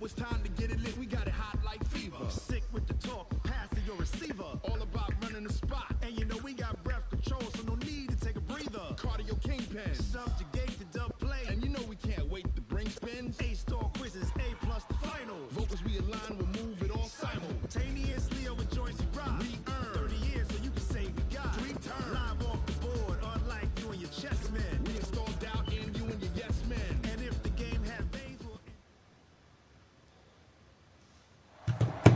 it's time to get it lit. We got it hot like fever. Sick with the talk, passing your receiver. All about running the spot. And you know we got breath control, so no need to take a breather. Cardio kingpin, subjugate the dub play. And you know we can't wait to bring spins. A-star quizzes, A+ the final. Vocals we align, we'll move it all simultaneously over joints you rock. We earn 30 years, so you can say we got 3 turns. Live off the board, unlike you and your chess men. We install doubt in you and your yes men. And if the game had veins, we'll...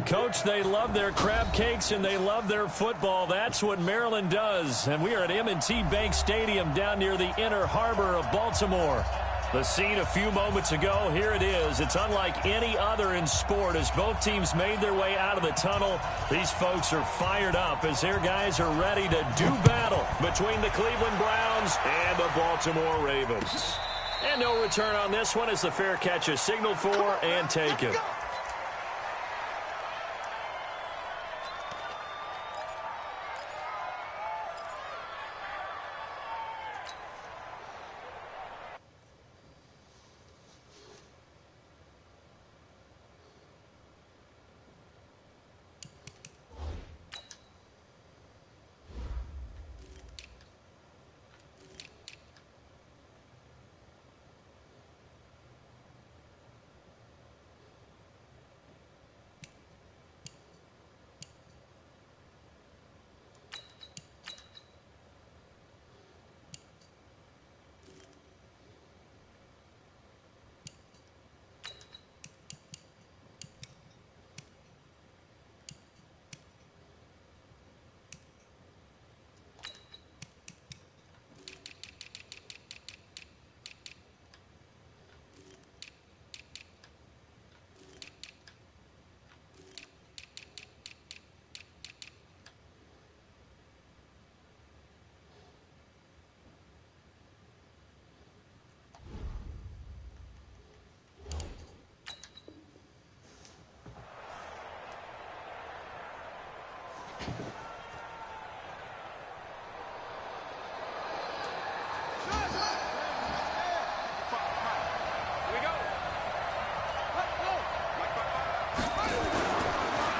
Coach, they love their crab cakes and they love their football. That's what Maryland does. And we are at M&T Bank Stadium down near the Inner Harbor of Baltimore. The scene a few moments ago, here it is. It's unlike any other in sport as both teams made their way out of the tunnel. These folks are fired up as their guys are ready to do battle between the Cleveland Browns and the Baltimore Ravens. And no return on this one as the fair catch is signaled for and taken.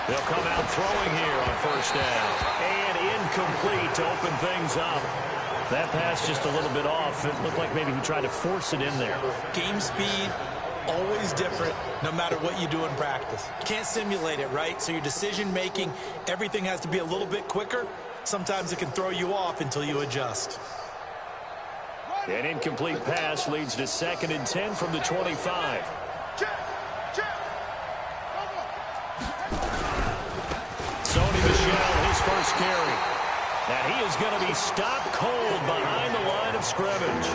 They'll come out throwing here on first down. And incomplete to open things up. That pass just a little bit off. It looked like maybe he tried to force it in there. Game speed, always different, no matter what you do in practice. You can't simulate it, right? So your decision-making, everything has to be a little bit quicker. Sometimes it can throw you off until you adjust. An incomplete pass leads to 2nd and 10 from the 25. First carry. And he is going to be stopped cold behind the line of scrimmage.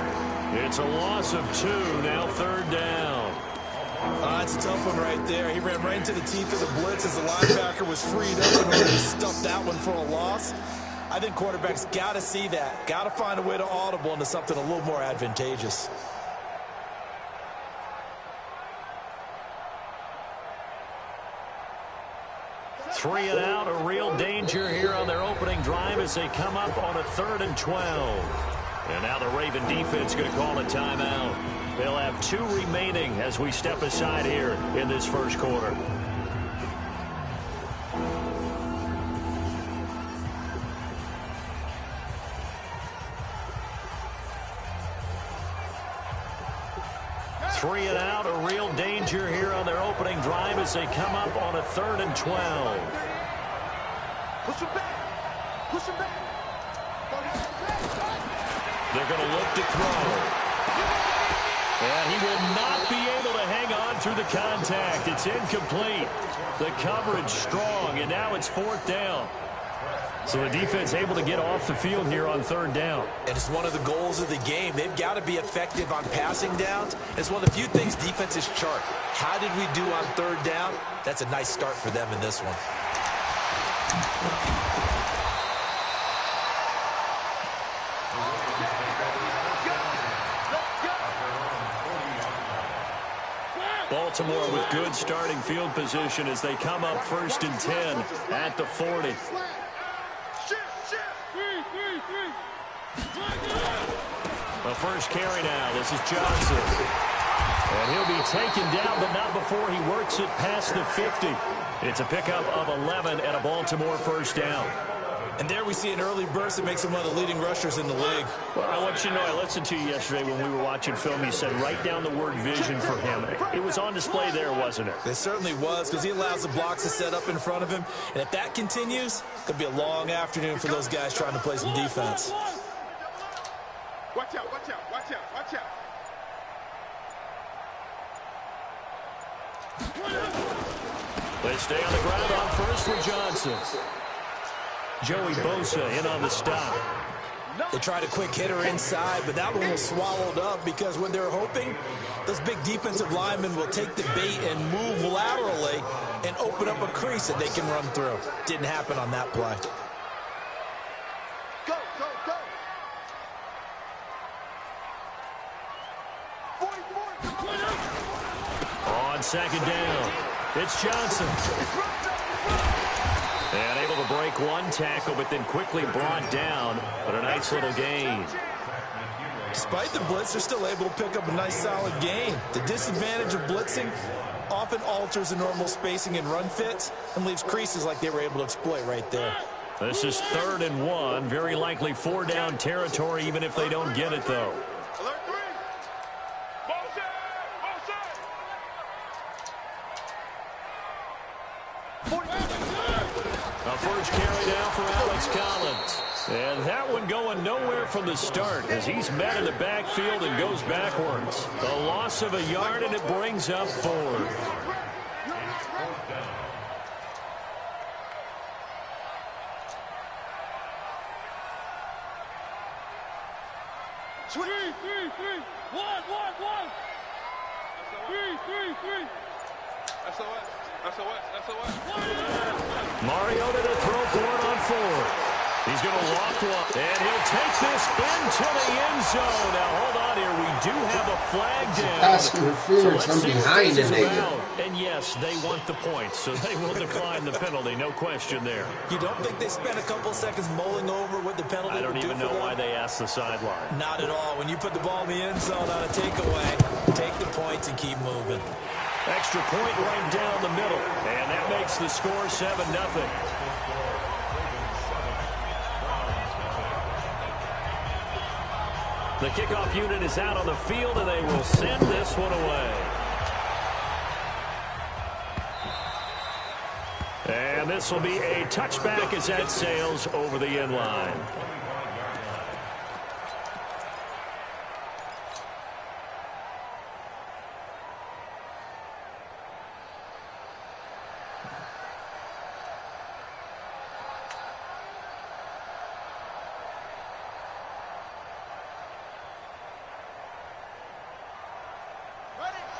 It's a loss of 2, now 3rd down. That's a tough one right there. He ran right into the teeth of the blitz as the linebacker was freed up in order to stuff that one for a loss. I think quarterbacks got to see that. Got to find a way to audible into something a little more advantageous. Three and out, a real danger here on their opening drive as they come up on a 3rd and 12. And now the Raven defense going to call a timeout. They'll have 2 remaining as we step aside here in this first quarter. Three and out, a real danger here on their opening drive as they come up on a 3rd and 12. Push him back. Push him back. They're going to look to throw. And he will not be able to hang on through the contact. It's incomplete. The coverage strong, and now it's 4th down. So the defense able to get off the field here on 3rd down. And it's one of the goals of the game. They've got to be effective on passing downs. It's one of the few things defenses chart. How did we do on 3rd down? That's a nice start for them in this one. Baltimore with good starting field position as they come up 1st and 10 at the 40. The first carry now. This is Johnson. And he'll be taken down, but not before he works it past the 50. It's a pickup of 11 and a Baltimore first down. And there we see an early burst that makes him one of the leading rushers in the league. Well, I want you to know, I listened to you yesterday when we were watching film. You said write down the word vision for him. It was on display there, wasn't it? It certainly was, because he allows the blocks to set up in front of him. And if that continues, it could be a long afternoon for those guys trying to play some defense. Watch out, watch out, watch out, watch out. They stay on the ground on first with Johnson. Joey Bosa in on the stop. They tried a quick hitter inside, but that one was swallowed up because when they're hoping, those big defensive linemen will take the bait and move laterally and open up a crease that they can run through. Didn't happen on that play. Go, go, go. On second down, it's Johnson. And able to break one tackle, but then quickly brought down. But a nice little gain. Despite the blitz, they're still able to pick up a nice solid gain. The disadvantage of blitzing often alters the normal spacing and run fits and leaves creases like they were able to exploit right there. This is 3rd and 1. Very likely 4-down territory, even if they don't get it, though. Alert 3. A first carry down for Alex Collins. And that one going nowhere from the start as he's met in the backfield and goes backwards. A loss of a yard, and it brings up 4th. Three. 1. 3. SOS. Mariota to throw for it on 4th. He's going to loft one, and he'll take this into the end zone. Now, hold on here. We do have a flag down. Pass interference from behind, and they do. And yes, they want the points, so they will decline the penalty. No question there. You don't think they spent a couple seconds mulling over what the penalty I don't would do even know why they asked the sideline. Not at all. When you put the ball in the end zone on a takeaway, take the points and keep moving. Extra point right down the middle, and that makes the score 7-0. The kickoff unit is out on the field, and they will send this one away. And this will be a touchback as that sails over the end line.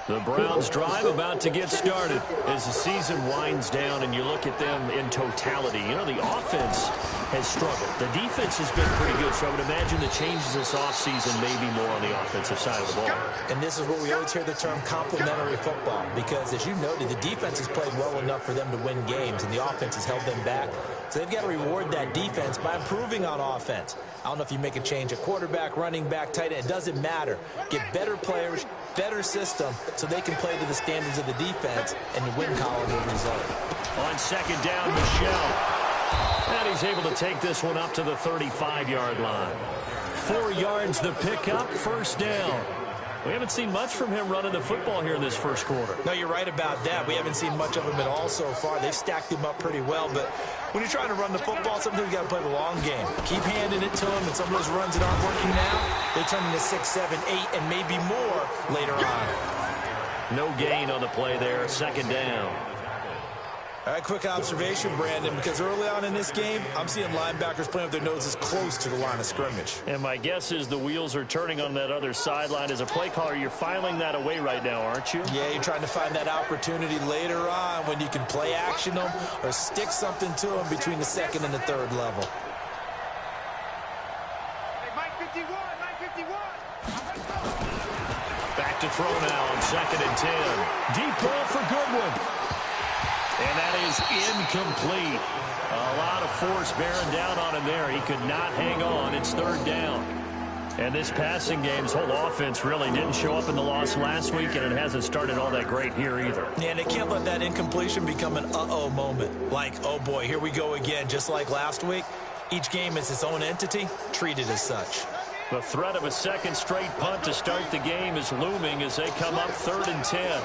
The Browns drive about to get started as the season winds down and you look at them in totality. You know, the offense has struggled. The defense has been pretty good, so I would imagine the changes this offseason may be more on the offensive side of the ball. And this is where we always hear the term complementary football, because as you noted, the defense has played well enough for them to win games, and the offense has held them back. So they've got to reward that defense by improving on offense. I don't know if you make a change at quarterback, running back, tight end. It doesn't matter. Get better players, better system, so they can play to the standards of the defense, and the win column will result. On second down, Michel. And he's able to take this one up to the 35-yard line. 4 yards the pickup, first down. We haven't seen much from him running the football here in this first quarter. No, you're right about that. We haven't seen much of him at all so far. They've stacked him up pretty well, but when you're trying to run the football, sometimes you got to play the long game. Keep handing it to him, and some of those runs that aren't working now, they turn into 6, 7, 8, and maybe more later on. No gain on the play there, second down. All right, quick observation, Brandon, because early on in this game, I'm seeing linebackers playing with their noses close to the line of scrimmage. And my guess is the wheels are turning on that other sideline. As a play caller, you're filing that away right now, aren't you? Yeah, you're trying to find that opportunity later on when you can play action them or stick something to them between the second and the third level. Hey, Mike 51. Back to throw now on second and 10. Deep ball for Goodwin. And that is incomplete. A lot of force bearing down on him there. He could not hang on. It's third down. And this passing game's whole offense really didn't show up in the loss last week, and it hasn't started all that great here either. Yeah, and they can't let that incompletion become an uh-oh moment. Like, oh boy, here we go again, just like last week. Each game is its own entity, treated as such. The threat of a second straight punt to start the game is looming as they come up 3rd and 10.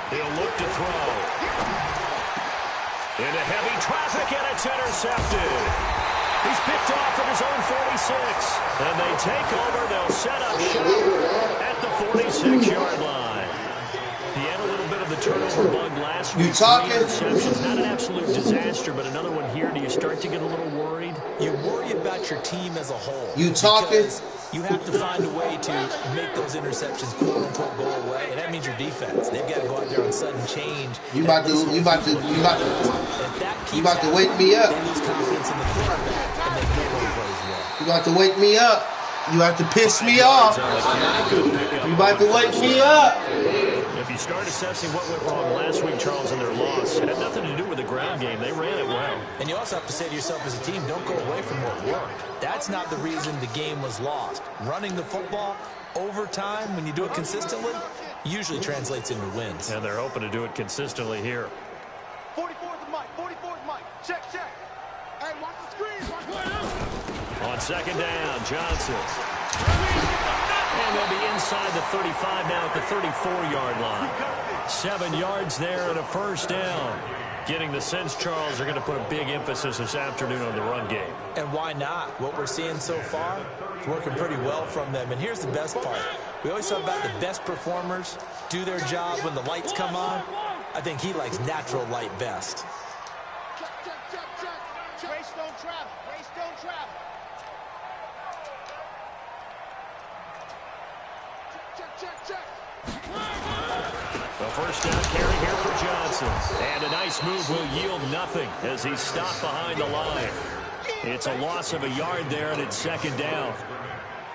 He'll look to throw. Into heavy traffic, and it's intercepted. He's picked off at his own 46. And they take over. They'll set up shop at the 46-yard line. He had a little bit of the turnover bug last week. You talking? Interceptions, not an absolute disaster, but another one here. Do you start to get a little worried? You worry about your team as a whole. You talking? You have to find a way to make those interceptions quote-unquote go away, and that means your defense. They've got to go out there on sudden change. You about to wake me up. They lose confidence in the quarterback, and they can't really play as well. You about to wake me up. You have to piss me off. You about to wake me up. If you start assessing what went wrong last week, Charles, in their loss, it had nothing to do with the ground game. They ran it well. And you also have to say to yourself as a team, don't go away from what worked. That's not the reason the game was lost. Running the football over time, when you do it consistently, usually translates into wins. And they're hoping to do it consistently here. 44's Mike. 44's Mike. Check. Hey, watch the screen. On second down, Johnson. And they'll be inside the 35 now at the 34-yard line. 7 yards there and a first down. Getting the sense, Charles, they're going to put a big emphasis this afternoon on the run game. And why not? What we're seeing so far is working pretty well from them. And here's the best part. We always talk about the best performers do their job when the lights come on. I think he likes natural light best. Check. Race don't travel. Check. The first down carry here for Johnson. And a nice move will yield nothing as he's stopped behind the line. It's a loss of a yard there, and it's second down.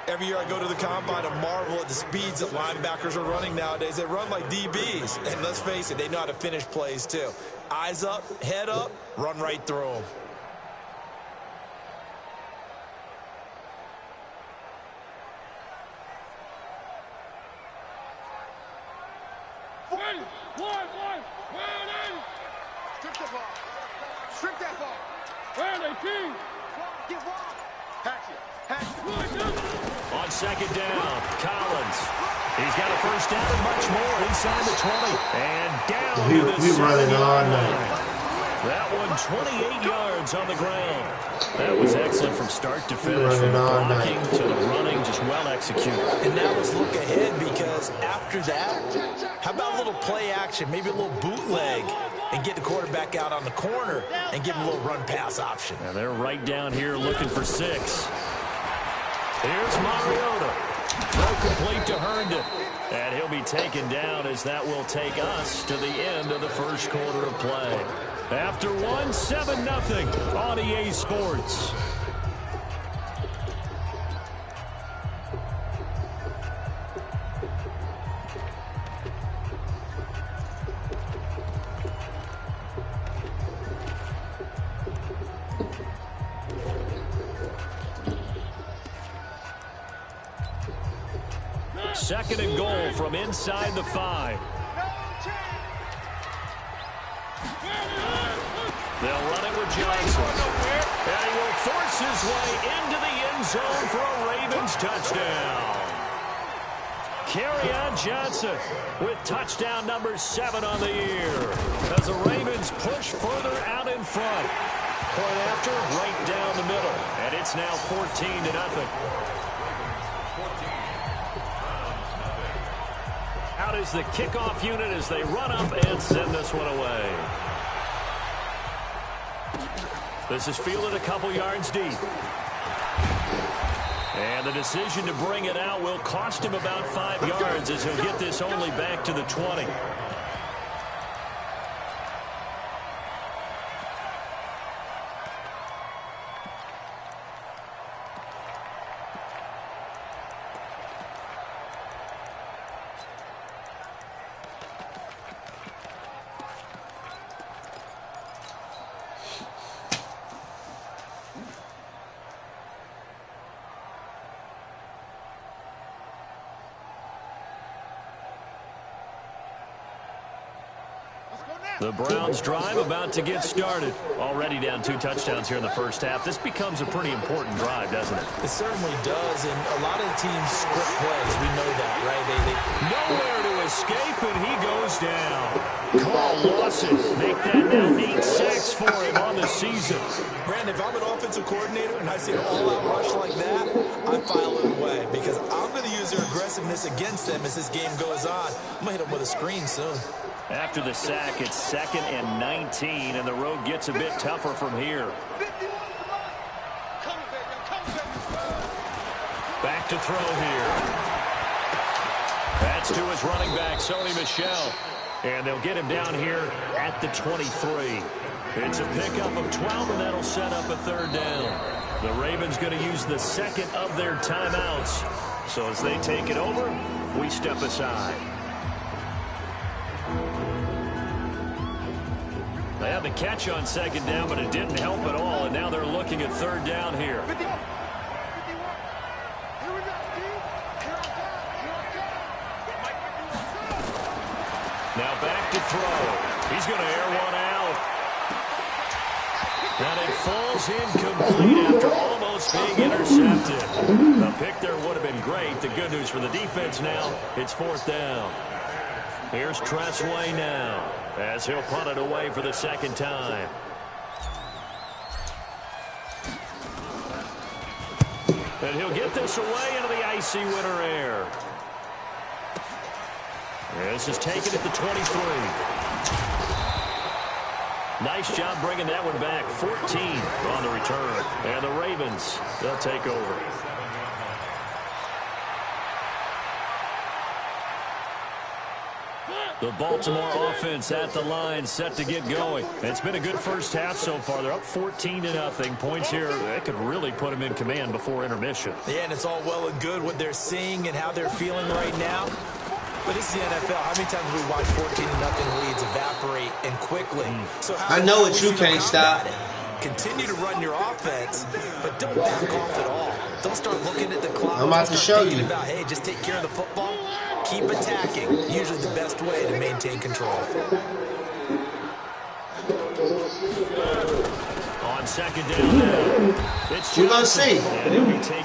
Every year I go to the combine and marvel at the speeds that linebackers are running nowadays. They run like DBs. And let's face it, they know how to finish plays too. Eyes up, head up, run right through them. Strip that ball. Where are they, King? Get wide. Hatch it. On second down, Collins. He's got a first down and much more inside the 20. And down to the 7-yard line. That one 28 yards on the ground. That was excellent from start to finish. From the blocking to the running, just well executed. And now let's look ahead, because after that, how about a little play action, maybe a little bootleg, and get the quarterback out on the corner and give him a little run-pass option. And they're right down here looking for 6. Here's Mariota. Throw complete to Herndon. And he'll be taken down as that will take us to the end of the first quarter of play. After 7-0 on EA Sports. Second and goal from inside the 5. They'll run it with Johnson. And he will force his way into the end zone for a Ravens touchdown. Kerryon Johnson with touchdown number 7 on the year as the Ravens push further out in front. Point after, right down the middle. And it's now 14-0. Out is the kickoff unit as they run up and send this one away. This is fielded a couple yards deep. And the decision to bring it out will cost him about 5 yards as he'll get this only back to the 20. The Browns drive about to get started. Already down 2 touchdowns here in the first half. This becomes a pretty important drive, doesn't it? It certainly does, and a lot of the teams script plays. We know that, right? Nowhere to escape, and he goes down. Carl Lawson make that now 8 sacks for him on the season. Brandon, if I'm an offensive coordinator and I see an all-out rush like that, I file it away because I'm going to use their aggressiveness against them as this game goes on. I'm going to hit them with a screen soon. After the sack, it's 2nd and 19, and the road gets a bit tougher from here. Back to throw here. That's to his running back, Sony Michel. And they'll get him down here at the 23. It's a pickup of 12, and that'll set up a 3rd down. The Ravens going to use the 2nd of their timeouts. So as they take it over, we step aside. They had the catch on 2nd down, but it didn't help at all, and now they're looking at 3rd down here. Now back to throw. He's going to air one out. And it falls incomplete after almost being intercepted. A pick there would have been great. The good news for the defense now, it's 4th down. Here's Tressway now, as he'll punt it away for the 2nd time. And he'll get this away into the icy winter air. This is taken at the 23. Nice job bringing that one back. 14 on the return. And the Ravens, they'll take over. The Baltimore offense at the line, set to get going. It's been a good first half so far. They're up 14-0. Points here, they could really put them in command before intermission. Yeah, and it's all well and good what they're seeing and how they're feeling right now. But this is the NFL. How many times have we watched 14-0 leads evaporate and quickly? So I know what you can't stop. Continue to run your offense, but don't back off at all. Don't start looking at the clock. I'm about to show you. About, hey, just take care of the football. Keep attacking. Usually the best way to maintain control. On 2nd down now. We're going to see.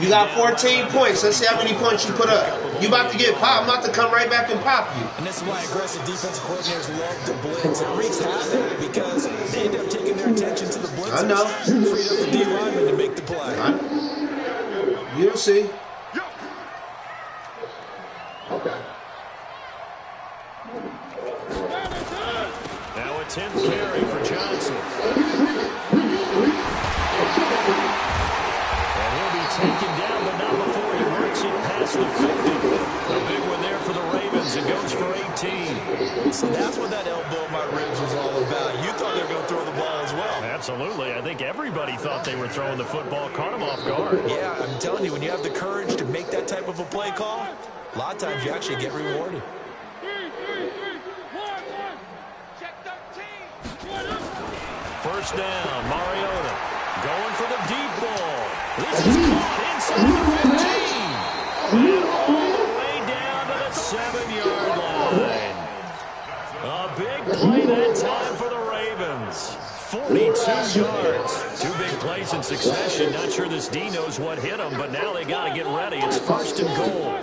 You got 14 points. Let's see how many points you put up. You about to get popped. I'm about to come right back and pop you. And this is why aggressive defensive coordinators love to blitz. It wreaks havoc because they end up taking their attention to the blitz. I know. Freed up the D lineman to make the play. You'll see. Now a 10th carry for Johnson. And he'll be taken down, but not before he works it past the 50. A big one there for the Ravens. It goes for 18. So that's what that elbow in my ribs was all about. You thought they were going to throw the ball as well. Absolutely. I think everybody thought they were throwing the football. Caught him off guard. Yeah, I'm telling you, when you have the courage to make that type of a play call, a lot of times you actually get rewarded. First down, Mariota going for the deep ball. This is caught inside the 15. And all the way down to the 7-yard line. A big play that time for the Ravens. 42 yards. 2 big plays in succession. Not sure this D knows what hit him, but now they got to get ready. It's 1st and goal.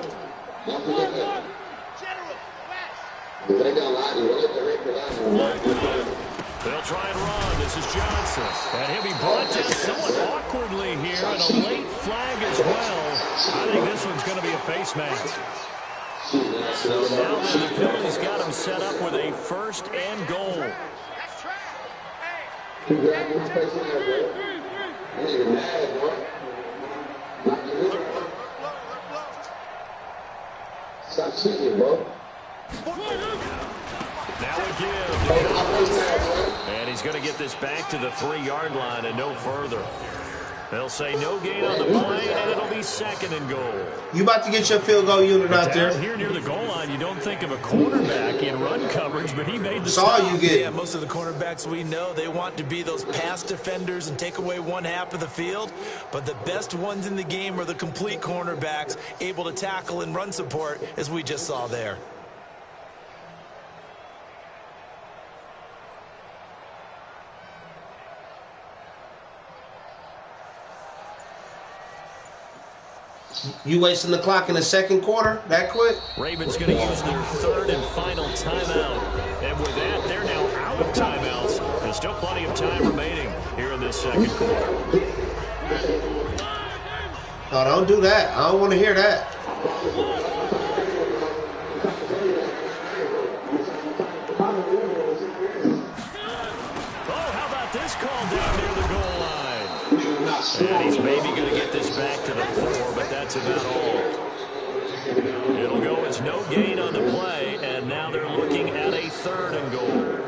They'll try and run. This is Johnson. And he'll be brought down somewhat awkwardly here. And a late flag as well. I think this one's going to be a face mask. So now that the penalty's got him set up with a 1st and goal. Stop cheating, bro. Now a give. And he's going to get this back to the 3-yard line and no further. They'll say no gain on the play, and it'll be 2nd and goal. You about to get your field goal unit out there. Here near the goal line, you don't think of a quarterback in run coverage, but he made the That's all you get. Yeah, most of the cornerbacks we know, they want to be those pass defenders and take away one half of the field. But the best ones in the game are the complete cornerbacks, able to tackle and run support, as we just saw there. You wasting the clock in the second quarter that quick? Ravens going to use their third and final timeout. And with that, they're now out of timeouts. There's still plenty of time remaining here in this second quarter. Oh, don't do that. I don't want to hear that. Oh, how about this call down near the goal line? And he's maybe going to get this back to the 4, but that's about all. It'll go as no gain on the play, and now they're looking at a 3rd and goal.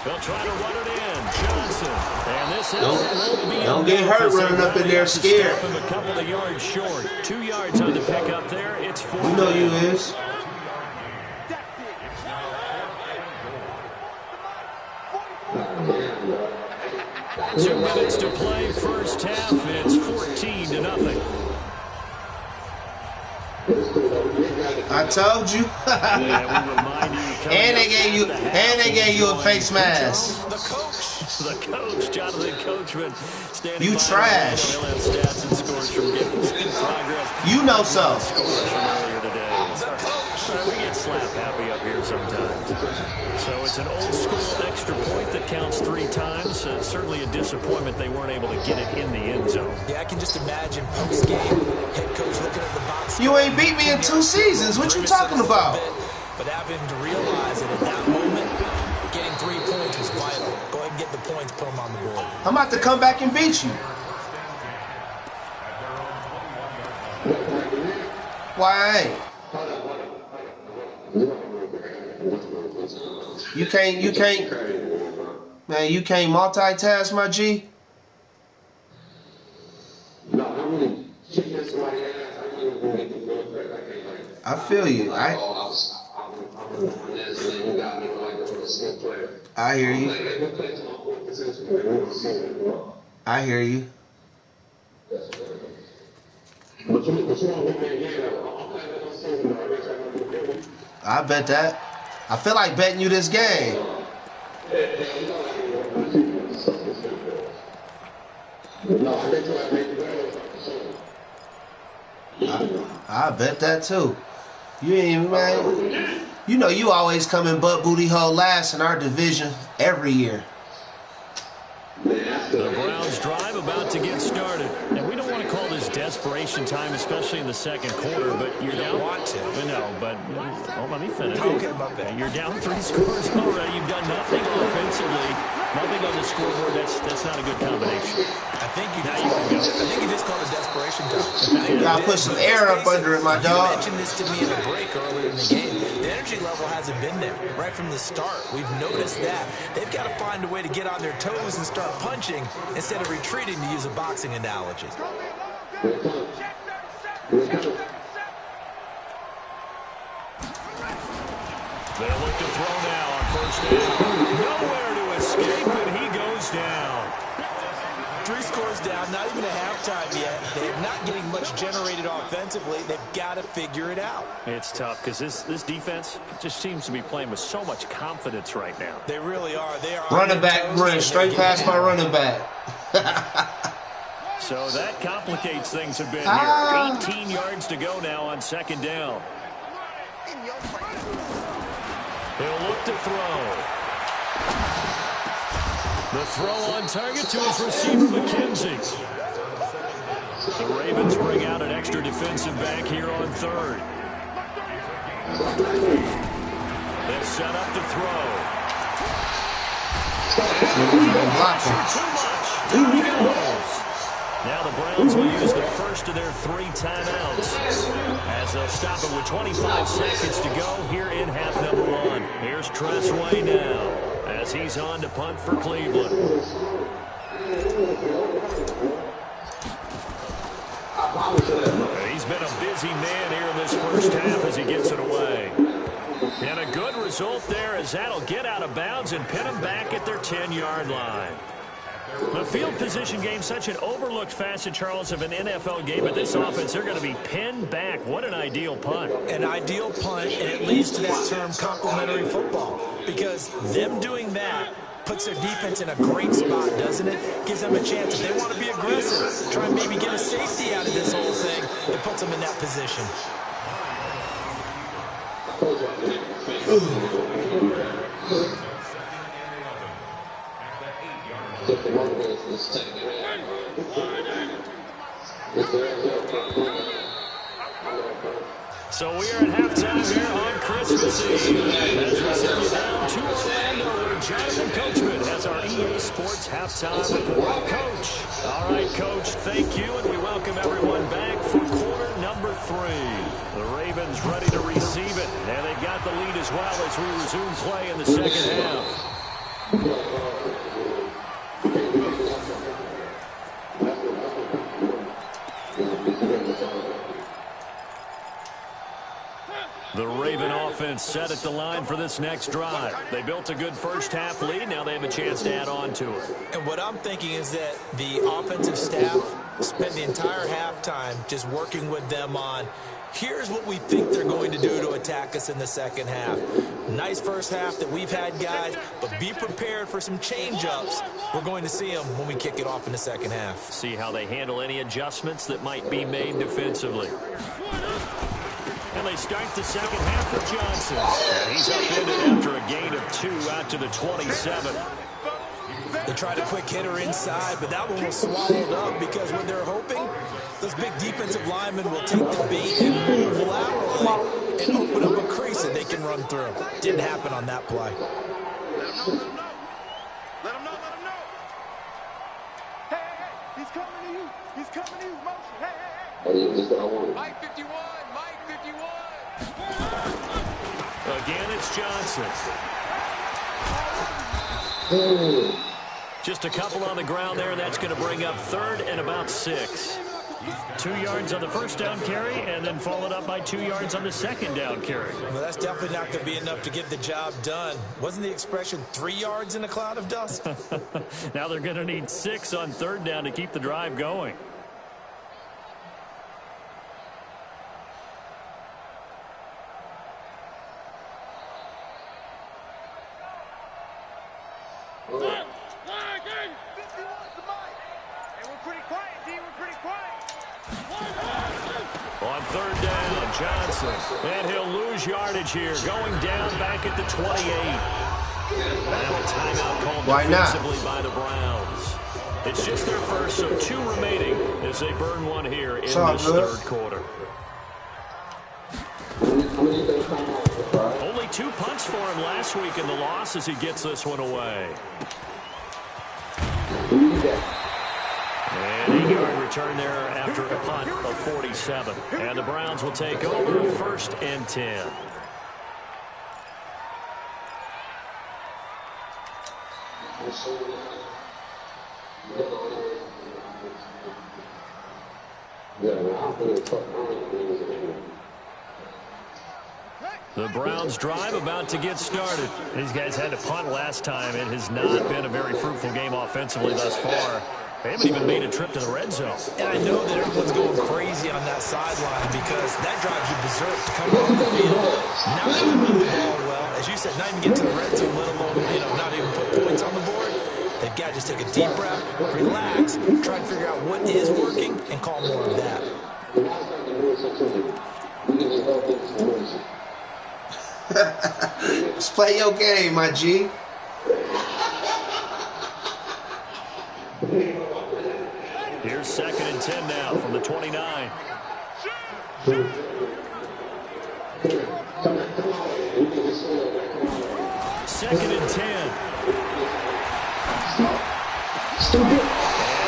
They'll try to run it in. Johnson. And this don't get hurt running up in there scared. A couple of yards short. 2 yards on the pickup there. It's 4. You know you is. 2 minutes to play first half. It's 14-0. I told you. And they gave you a face mask. The coach, Jonathan Coachman, standing you by. trash. He'll have stats and scores from games in progress. You know so. We get slap happy up here sometimes. So it's an old school extra point that counts 3 times. Certainly a disappointment they weren't able to get it in the end zone. Yeah, I can just imagine post-game, head coach looking at the box. You ain't beat me in 2 seasons. What you talking about? But having to realize that at that moment, getting 3 points was vital. Go ahead and get the points, put them on the board. I'm about to come back and beat you. Why I ain't? You can't, man, you can't multitask, my G? I feel you. I hear you. I hear you. I bet that. I feel like betting you this game. I bet that too. You ain't even, man. You know you always come in butt booty hole last in our division every year. The Browns drive about to get started. And we don't want to call this desperation time, especially in the second quarter, but you're down. Want to. No, but let me finish. Okay, my bad. You're down 3 scores already. You've done nothing offensively. Nothing on the scoreboard. That's not a good combination. I think you just called it desperation time. You gotta put some air up under it, my dog. You mentioned this to me in the break earlier in the game. The energy level hasn't been there right from the start. We've noticed that. They've got to find a way to get on their toes and start punching instead of retreating, to use a boxing analogy. They'll look to throw now on first down. Nowhere to escape, and he goes down. 3 scores down, not even a halftime yet. They're not getting much generated offensively. They've got to figure it out. It's tough because this defense just seems to be playing with so much confidence right now. They really are. They are running back running straight past my running back. So that complicates things a bit here. 18 yards to go now on second down. He'll look to throw. The throw on target to his receiver, McKenzie. The Ravens bring out an extra defensive back here on third. They're set up to throw. Too much. Now the Browns will use the first of their 3 timeouts as they'll stop it with 25 seconds to go here in half number 1. Here's Tressway now as he's on to punt for Cleveland. He's been a busy man here in this first half as he gets it away. And a good result there as that'll get out of bounds and pin them back at their 10-yard line. The field position game, such an overlooked facet, Charles, of an NFL game, but this offense, they're going to be pinned back. What an ideal punt. An ideal punt, and it leads to that term complementary football, because them doing that puts their defense in a great spot, doesn't it? Gives them a chance. If they want to be aggressive, try and maybe get a safety out of this whole thing, it puts them in that position. So we are at halftime here on Christmas Eve. As we send you down to Orlando, where Jonathan Coachman has our EA Sports halftime report. Coach. All right, Coach, thank you, and we welcome everyone back for quarter number 3. The Ravens ready to receive it, and they've got the lead as well as we resume play in the second half. The Raven offense set at the line for this next drive. They built a good first-half lead. Now they have a chance to add on to it. And what I'm thinking is that the offensive staff spent the entire halftime just working with them on, here's what we think they're going to do to attack us in the second half. Nice first half that we've had, guys, but be prepared for some change-ups. We're going to see them when we kick it off in the second half. See how they handle any adjustments that might be made defensively. And they start the second half for Johnson. And he's upended after a gain of 2 out to the 27. They tried a quick hitter inside, but that one was swallowed up because what they're hoping, those big defensive linemen will take the bait and move laterally and open up a crease that they can run through. Didn't happen on that play. Let him know. Hey, he's coming to you. He's coming to you. Motion. Hey. Mike 51. Again, it's Johnson. Just a couple on the ground there. That's going to bring up 3rd and about 6. 2 yards on the first down carry, and then followed up by 2 yards on the second down carry. Well, that's definitely not going to be enough to get the job done. Wasn't the expression 3 yards in a cloud of dust? Now they're going to need 6 on 3rd down to keep the drive going. On 3rd down, Johnson. And he'll lose yardage here, going down back at the 28. Now a timeout called defensively by the Browns. It's just their first, so 2 remaining as they burn one here in this 3rd quarter. Only 2 punts for him last week in the loss as he gets this one away. And 8-yard return there after a punt of 47. And the Browns will take over 1st and 10. The Browns drive about to get started. These guys had to punt last time. It has not been a very fruitful game offensively thus far. They haven't even made a trip to the red zone. And I know that everyone's going crazy on that sideline because that drives you berserk to come off the field. Now they move the ball well. As you said, not even get to the red zone, let alone, not even put points on the board. They've got to just take a deep breath, relax, try and figure out what is working, and call more of that. Let's play your game, my G. Here's 2nd and 10 now from the 29. Second and 10. And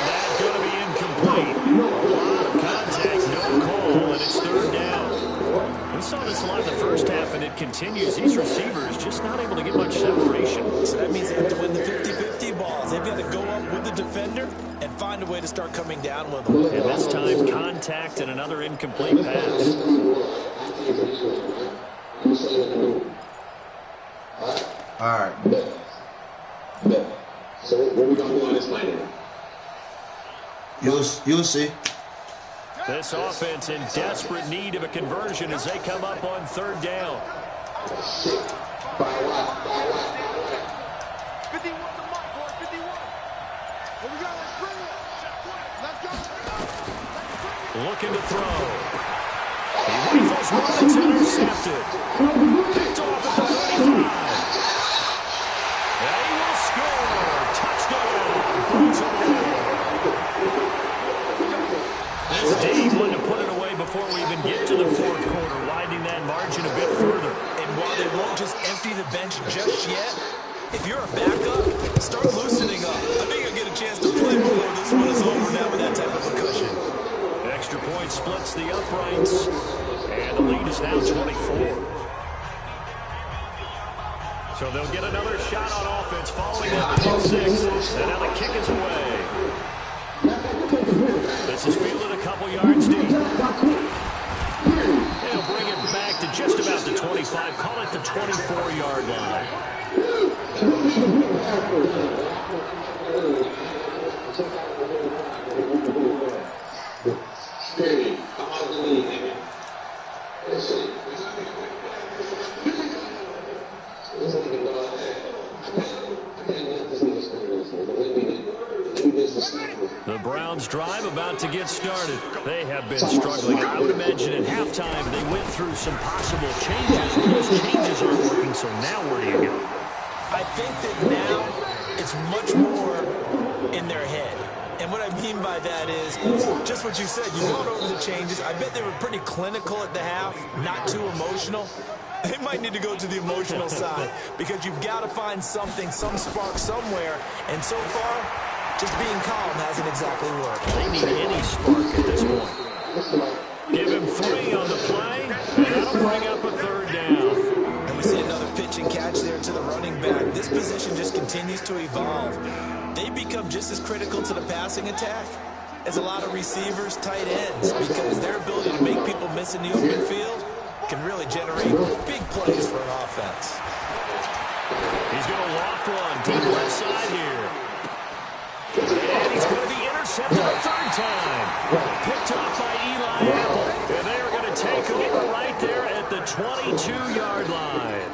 that's going to be incomplete. A lot of contact, no call, and it's 3rd down. We saw this a lot in the first half, and it continues. These receivers just not able to get much separation. So that means they have to win the 50-50 balls. They've got to go up with the defender and find a way to start coming down with them. And this time, contact and another incomplete pass. All right. So what we gonna do on this play then? You'll see. This offense in desperate need of a conversion as they come up on third down. 51 to Mike, boy, 51. Here we go, let's bring it. Let's go. Looking to throw. He rifles one, it's intercepted. Picked off at the 35. And he will score. Touchdown, Baltimore. This D wanted to put it away before we even get to the fourth quarter, widening that margin a bit further. And while they won't just empty the bench just yet, if you're a backup, start loosening up. I think you'll get a chance to play before this one is over now with that type of a cushion. Extra point splits the uprights, and the lead is now 24. So they'll get another shot on offense following that pick six, and now the kick is away. This is fielded a couple yards deep. They'll bring it back to just about the 25, call it the 24-yard line. The Browns drive about to get started. They have been struggling. I would imagine at halftime they went through some possible changes. Those changes aren't working, so now where do you go? I think that now it's much more in their head. And what I mean by that is just what you said. You gone over the changes. I bet they were pretty clinical at the half, not too emotional. They might need to go to the emotional side because you've got to find something, some spark somewhere. And so far, just being calm hasn't exactly worked. They need any spark at this point. Give him 3 on the play, and that'll bring up a third down. And we see another pitch and catch there to the running back. This position just continues to evolve. They become just as critical to the passing attack as a lot of receivers, tight ends, because their ability to make people miss in the open field can really generate big plays for an offense. He's going to loft one deep left side here. And he's going to be intercepted a third time. Picked off by Eli Apple. And they are going to take over right there at the 22-yard line.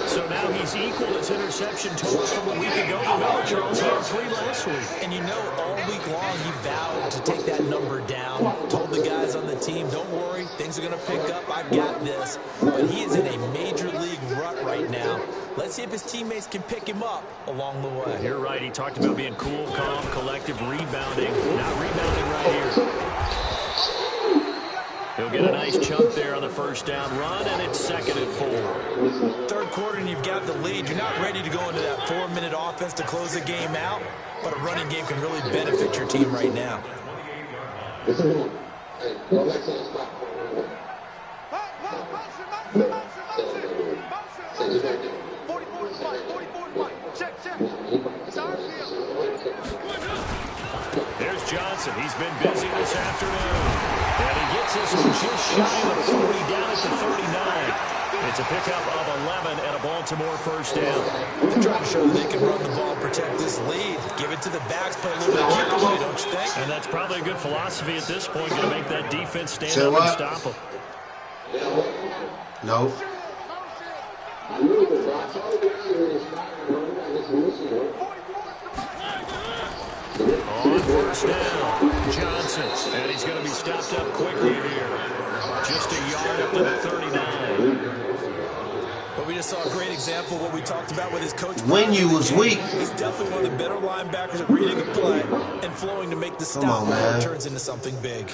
So now he's equaled his interception total from a week ago. Remember, Charles, he had 3 last week. And you know, all week long he vowed to take that number down. Told the guys on the team, don't worry, things are going to pick up. I got this. But he is in a major league rut right now. Let's see if his teammates can pick him up along the way. You're right. He talked about being cool, calm, collective, rebounding. Not rebounding right here. He'll get a nice chunk there on the first down run, and it's 2nd and 4. Third quarter, and you've got the lead. You're not ready to go into that 4-minute offense to close the game out, but a running game can really benefit your team right now. There's Johnson. He's been busy this afternoon. And he gets this one just shy of 40 down at the 39. It's a pickup of 11 and a Baltimore first down. They're trying to show that they can run the ball and protect this lead. Give it to the backs, play a little bit of keep away, don't you think? And that's probably a good philosophy at this point, going to make that defense stand up and stop them. No. On first down, Johnson. And he's going to be stopped up quickly here. Just a yard up to the 39. But we just saw a great example of what we talked about with his coach. When you was weak. He's definitely one of the better linebackers at reading a play and flowing to make the stop before it turns into something big.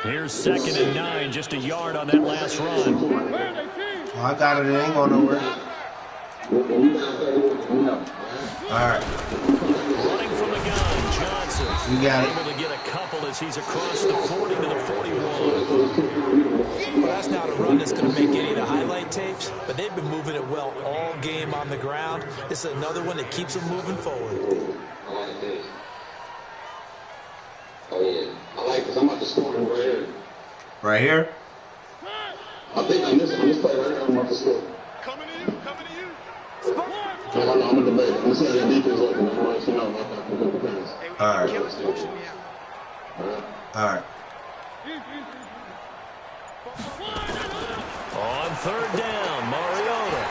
Here's 2nd and 9, just a yard on that last run. Oh, I got it. It ain't going nowhere. All right. Running from the gun, Johnson. You got it. Able to get a couple as he's across the 40 to the 41. Well, that's not a run that's going to make any of the highlight tapes, but they've been moving it well all game on the ground. This is another one that keeps them moving forward. Oh, yeah. I like this. I'm about to score him right here. Right here? I think on this play right here, I'm about to score. Coming to you, coming to you. I'm in the debate. I'm saying the defense open. I'm going to see now. All right. All right. On third down, Mariota.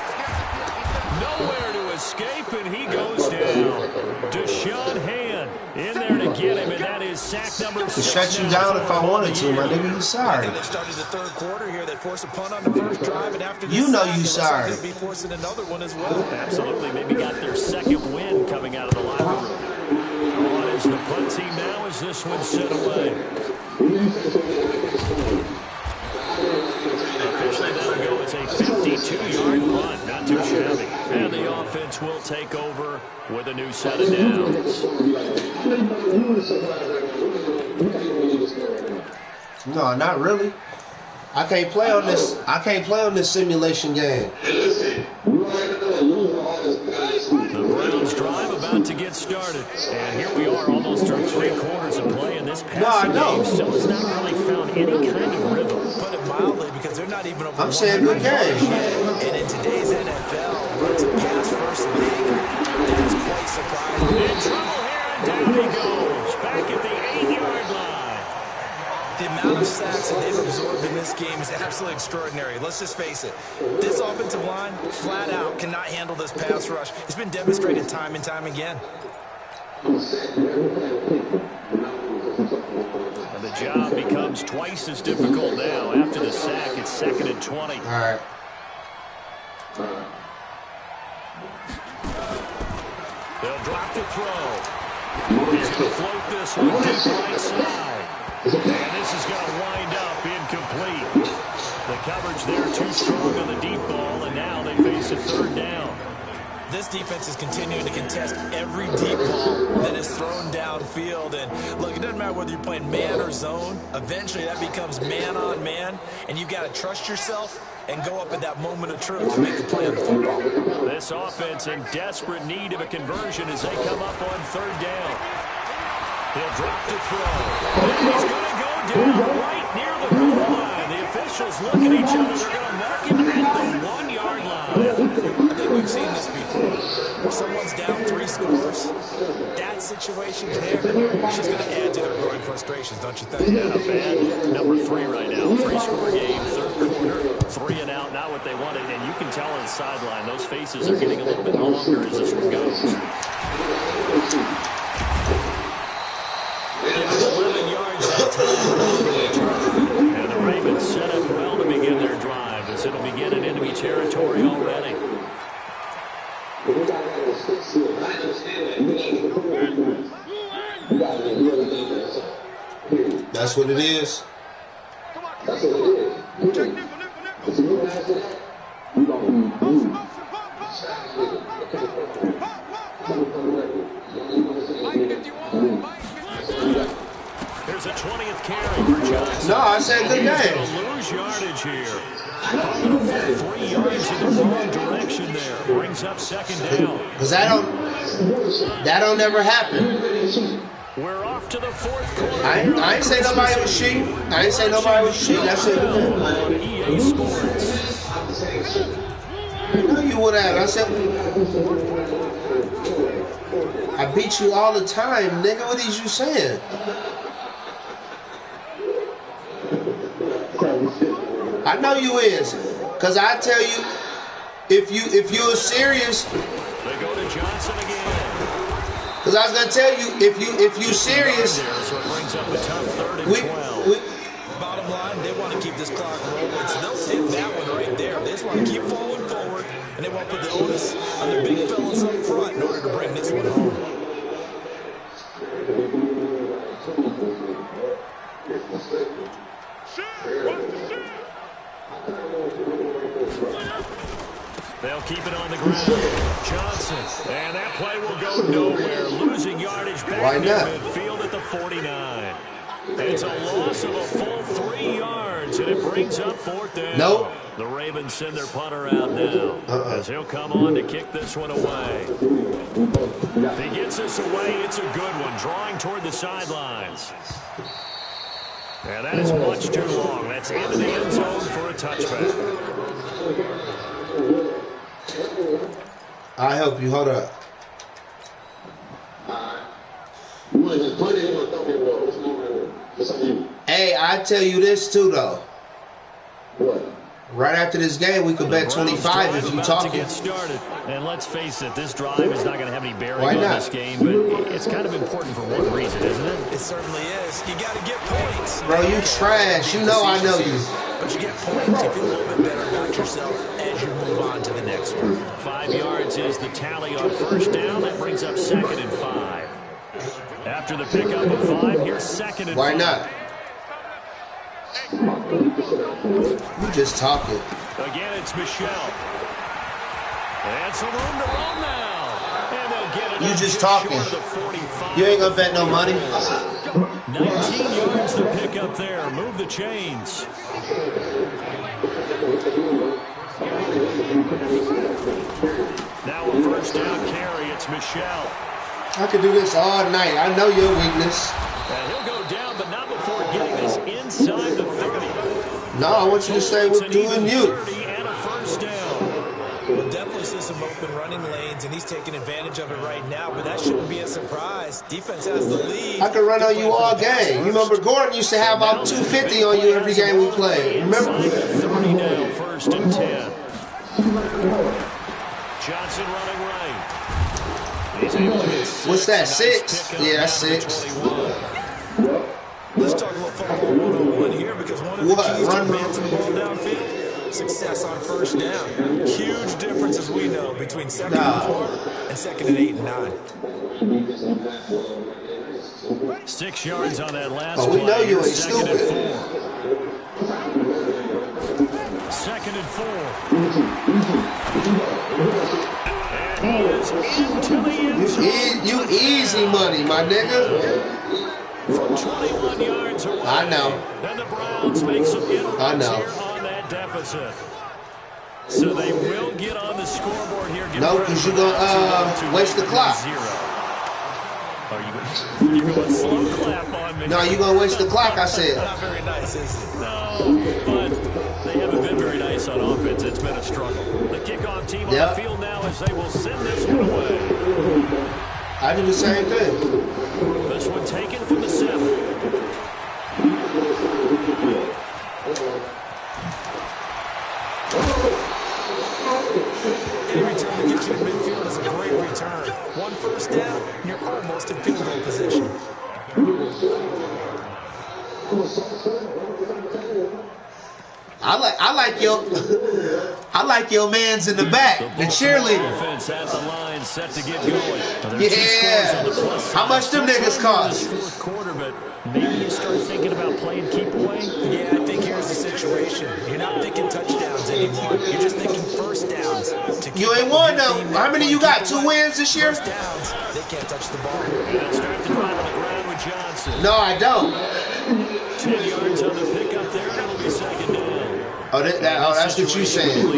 Nowhere to escape, and he goes down. Deshaun Hand in there to get him, and that is sack number 6. To shut you down if I wanted to, my nigga. You sorry. They started the third quarter here. They forced a punt on the first drive, and after this, you know you sorry. They'll be forcing another one as well. Absolutely. Maybe got their second win coming out of the locker room. On is the punt team now as this one's set away. Officially, that'll go as a 52-yard punt. Not too shabby. And the offense will take over with a new set of downs. No, not really. I can't play on this. I can't play on this simulation game. The Browns drive about to get started. And here we are almost through 3 quarters of play, and this passing game still has not really found any kind of rhythm. Put it mildly, because they're not even over. I'm saying good game. And in today's NFL, where it's a pass-first league, it is quite surprising. In trouble here, and down he goes. Back at the 8-yard line. The amount of sacks that they've absorbed in this game is absolutely extraordinary. Let's just face it. This offensive line, flat out, cannot handle this pass rush. It's been demonstrated time and time again. And the job becomes twice as difficult now. After the sack, it's 2nd and 20. All right. They'll drop to throw. He's going to float this one deep right side. And this is going to wind up incomplete. The coverage there too strong on the deep ball, and now they face a third down. This defense is continuing to contest every deep ball that is thrown downfield. And look, it doesn't matter whether you're playing man or zone. Eventually, that becomes man on man, and you've got to trust yourself and go up at that moment of truth to make a play on the football. This offense in desperate need of a conversion as they come up on third down. He'll drop to throw. And he's going to go down right near the goal line. The officials look at each other. They're going to mark him at the 1-yard line. I think we've seen this before. Someone's down 3 scores. That situation there is just going to add to their growing frustrations, don't you think? Yeah, bad. Number 3 right now. 3-score game, third quarter. 3 and out, not what they wanted. And you can tell on the sideline, those faces are getting a little bit longer as this one goes. 11 yards that time. And the Ravens set up well to begin their drive as it'll begin in enemy territory already. That's what it is. That's what it is. Here's a 20th carry for Johnson. No, I said good He's game. going to lose yardage here. 3 yards in the wrong direction there. Brings up 2nd down. Because that don't never happen. We're off to the 4th quarter. I ain't say nobody was cheating. I ain't say nobody was cheating. That's it. On EA Sports. No, you would have. I said, I beat you all the time, nigga. What is you saying? I know you is, cause I tell you, if you're serious, They go to Johnson again. cause I was gonna tell you, if you serious, So it brings up a tough 3rd and 12. Bottom line, they want to keep this clock rolling, so they'll take that one right there. They just want to keep falling forward, and they want to put the onus on the big fellas up front in order to bring this one home. They'll keep it on the ground. Johnson. And that play will go nowhere. Losing yardage back in midfield at the 49. It's a loss of a full 3 yards, and it brings up 4th down. Nope. The Ravens send their punter out now as he'll come on to kick this one away. If he gets this away, it's a good one, drawing toward the sidelines. And that is much too long. That's into the end zone for a touchback. I'll help you. Hold up. Hey, I tell you this too, though. Right after this game, we could bet 25 if you talk. To get started. And let's face it, this drive is not going to have any bearing on this game, but it's kind of important for one reason, isn't it? It certainly is. You got to get points. Bro, you trash. You know I know you. But you get points. You feel a little bit better about yourself as you move on to the next one. 5 yards is the tally on first down. That brings up 2nd and 5. After the pickup of 5, here's 2nd and 5. Why not? You just talking. Again, it's Michelle. And some room to run now. And they'll get it. You just talking. You ain't gonna bet no money. 19 yards to pick up there. Move the chains. Now a first down carry. It's Michelle. I could do this all night. I know your weakness. And he'll go down, but not before getting this inside the 30. No, I want you to stay with doing you. And a first down. We'll definitely see some open running lanes, and he's taking advantage of it right now, but that shouldn't be a surprise. Defense has the lead. I could run on you all game. You remember Gordon used to have about 250 on you every game we played. Remember? 30 now, 1st and 10. Johnson running right. What's that, 6? Yeah, that's 6. Let's talk a little football 101 here, because one of the keys to advancing the ball downfield, success on first down. Huge difference, as we know, between 2nd and 4 and 2nd and 8 and 9. 6 yards on that last we play. know you ain't 2nd stupid. and 4. 2nd and 4. And he is into the end zone. You easy money, my nigga. From 21 yards away. I know. And the Browns make some inroads here on that deficit. So they will get on the scoreboard here. No, because you're going to waste the clock. Are you going slow clap on me? No, you're going to waste the clock, I said. Not very nice, is it? No, but they haven't been very nice on offense. It's been a struggle. The kickoff team on the field now as they will send this one away. I do the same thing. This one taken from the 7. Every time you get you to midfield is a great return. One first down, and you're almost in field goal position. I like your man's in the back, the cheerleader. Offense at the line, set to get going. Yeah. How much them niggas cost? Fourth quarter, but maybe you start thinking about playing keep away. Yeah, I think here's the situation. You're not thinking touchdowns anymore. You're just thinking first downs. You ain't won though. How many you got? 2 wins this year? First downs, they can't touch the ball. And start the drive on the ground with Johnson. No, I don't. 10 yards on the pickup there. It'll be 2nd down. Oh, that's what you saying.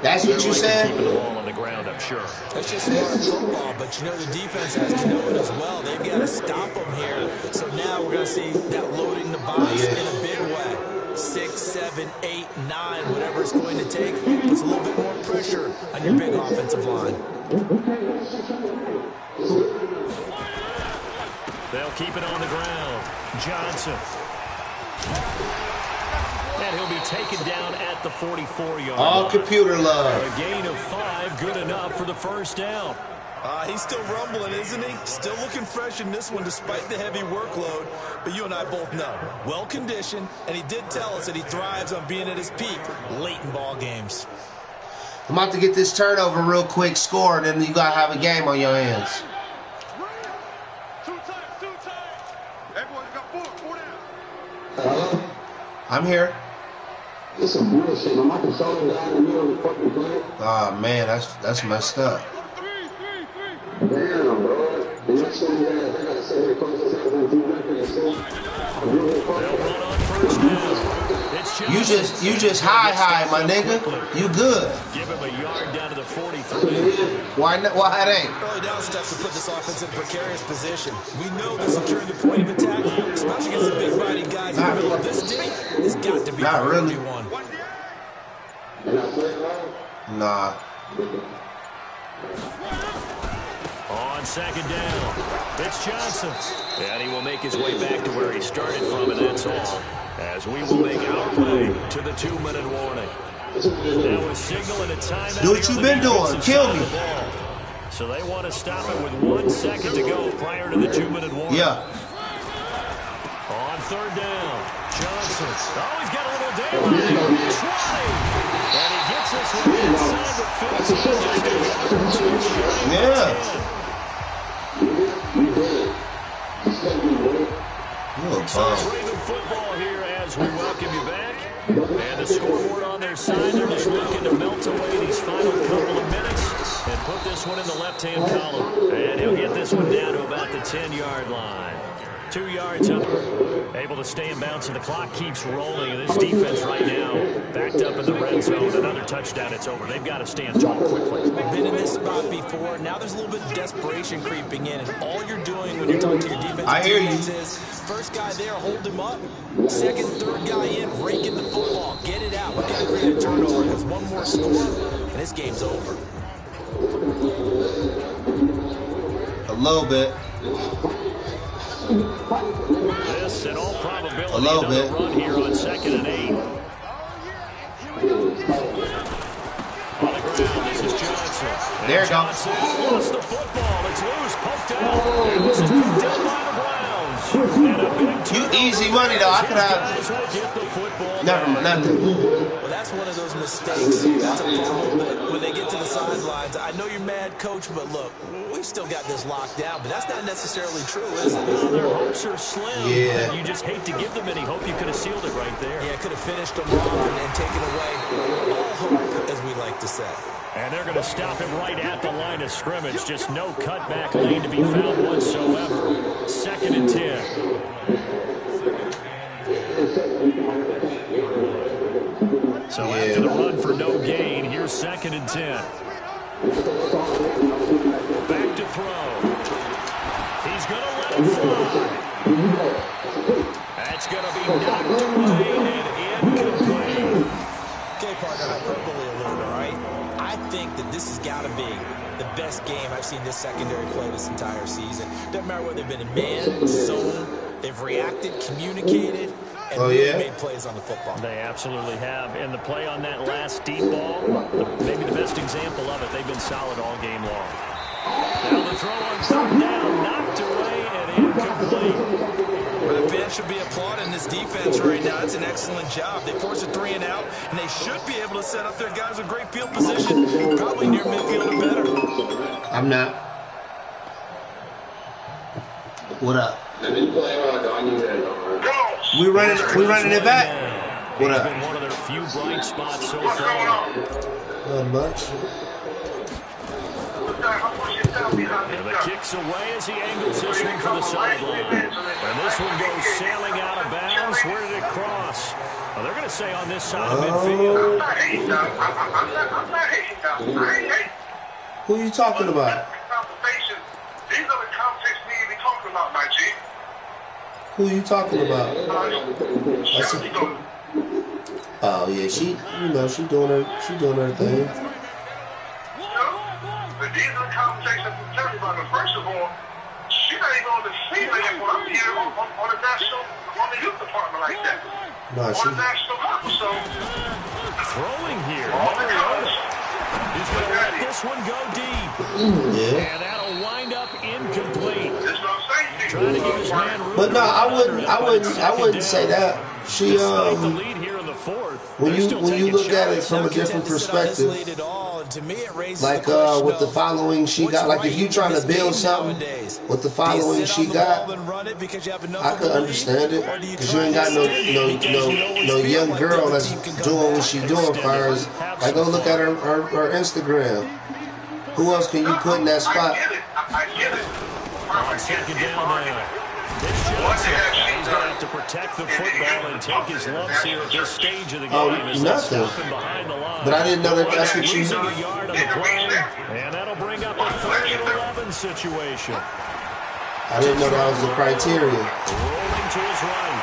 That's what you saying? Keeping the ball on the ground, I'm sure. That's just smart football, but you know the defense has to know it as well. They've got to stop them here. So now we're going to see that loading the box in a big way. 6, 7, 8, 9, whatever it's going to take, puts a little bit more pressure on your big offensive line. They'll keep it on the ground. Johnson. And he'll be taken down at the 44-yard line. All computer love. A gain of 5, good enough for the first down. He's still rumbling, isn't he? Still looking fresh in this one despite the heavy workload. But you and I both know, well-conditioned, and he did tell us that he thrives on being at his peak late in ball games. I'm about to get this turnover real quick, score, and then you got to have a game on your hands. I'm here. It's some bullshit. My controller out in the middle of the fucking play. Oh man, that's messed up. Damn, bro. The next one, they gotta say, They'll run on first down. It's You just high, my nigga. You good. Give him a yard down to the 43. Why it ain't? Early down steps to put this offense in a precarious position. We know that securing the point of attack, especially against the big body guys in the middle of this team, has got to be not really. one. Nah. On second down, it's Johnson. And he will make his way back to where he started from, and that's all. As we will make our way to the 2-minute warning. That was signaling a timeout. Do what you've been doing. Kill me. So they want to stop it with 1 second to go prior to the 2-minute warning. Yeah. On third down, Johnson. Oh, he's got a little daylight. 20. And he gets this one inside the 15. Yeah. So Raven football here as we welcome you back. And the scoreboard on their side, they're just looking to melt away these final couple of minutes and put this one in the left-hand column. And he'll get this one down to about the 10-yard line. 2 yards up. Able to stay in bounds, and the clock keeps rolling. And this defense right now, backed up in the red zone. Another touchdown, it's over. They've got to stand tall quickly. Been in this spot before. Now there's a little bit of desperation creeping in. And all you're doing when you're talking to your defensive teammates is first guy there, hold him up. Second, third guy in, raking the football. Get it out. We've got to create a turnover. There's one more score, and this game's over. A little bit. This, in all probability, a little bit. Run here on 2nd and 8. On the ground, this is Johnson. There you go. Johnson lost the football. It's loose, poked out. This is picked up by the Browns. And a big You easy money, though. I could have... Never mind, nothing. Well, that's one of those mistakes. That's a problem that when they get to the sidelines, I know you're mad, coach, but look, we still got this locked down, but that's not necessarily true, is it? Well, their hopes are slim. Yeah. You just hate to give them any hope. You could have sealed it right there. Yeah, could have finished them off and taken away all hope, as we like to say. And they're going to stop him right at the line of scrimmage. Just no cutback lane to be found whatsoever. 2nd and 10. So after the run for no gain, here's 2nd and 10. Back to throw. He's going to let it fly. That's going to be knocked away and incomplete. Okay, partner, hyperbole a little bit, right? I think that this has got to be the best game I've seen this secondary play this entire season. Doesn't matter whether they've been in man, zone, they've reacted, communicated, and made plays on the football. They absolutely have. And the play on that last deep ball, maybe the best example of it, they've been solid all game long. Now the throw on third down, knocked away and incomplete. Well, the fans should be applauding this defense right now. It's an excellent job. They force a 3 and out, and they should be able to set up their guys with great field position, probably near midfield or better. I'm not. What up? We running it back. What up? It's been one of their few bright spots so far. Not much. And the kick's away as he angles this one for the sideline. And this one goes sailing out of bounds. Where did it cross? Well, they're going to say on this side of midfield. Who are you talking about? These are the conversations we need to be talking about, my G. Who are you talking about? Oh yeah, she doing her thing. But these are the conversations I'm telling you about. But first of all, she's not even on the scene like when I'm here on the national, on the youth department like that. No, on the national level, so. Throwing here. He's going to let this one go deep. Yeah. And that'll wind up incomplete. That's what I'm saying. Trying to give his man room. But no, I wouldn't say that. She the lead here in the fourth. when you look at it from a different perspective, like with the following she got, like if you trying to build something with the following she got, I could understand it because you ain't got no young girl that's doing what she doing. Far as like go look at her Instagram. Who else can you put in that spot? I get it. On second down now. It's Johnson. He's going to have to protect the football and take his lumps here at this stage of the game. Oh, as nothing. Behind the line. But I didn't know that that's what you losing knew. a yard on the play, and that'll bring up a 3rd and 11 situation. I didn't know that was the criteria. Rolling to his right.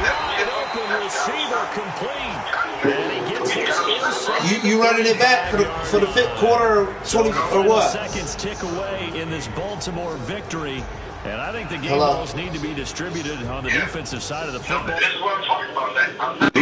Wide open receiver complete. And he gets his inside. You running it back for the fifth quarter or 20 or what? Seconds tick away in this Baltimore victory. And I think the game balls need to be distributed on the defensive side of the football. This is what I'm talking about.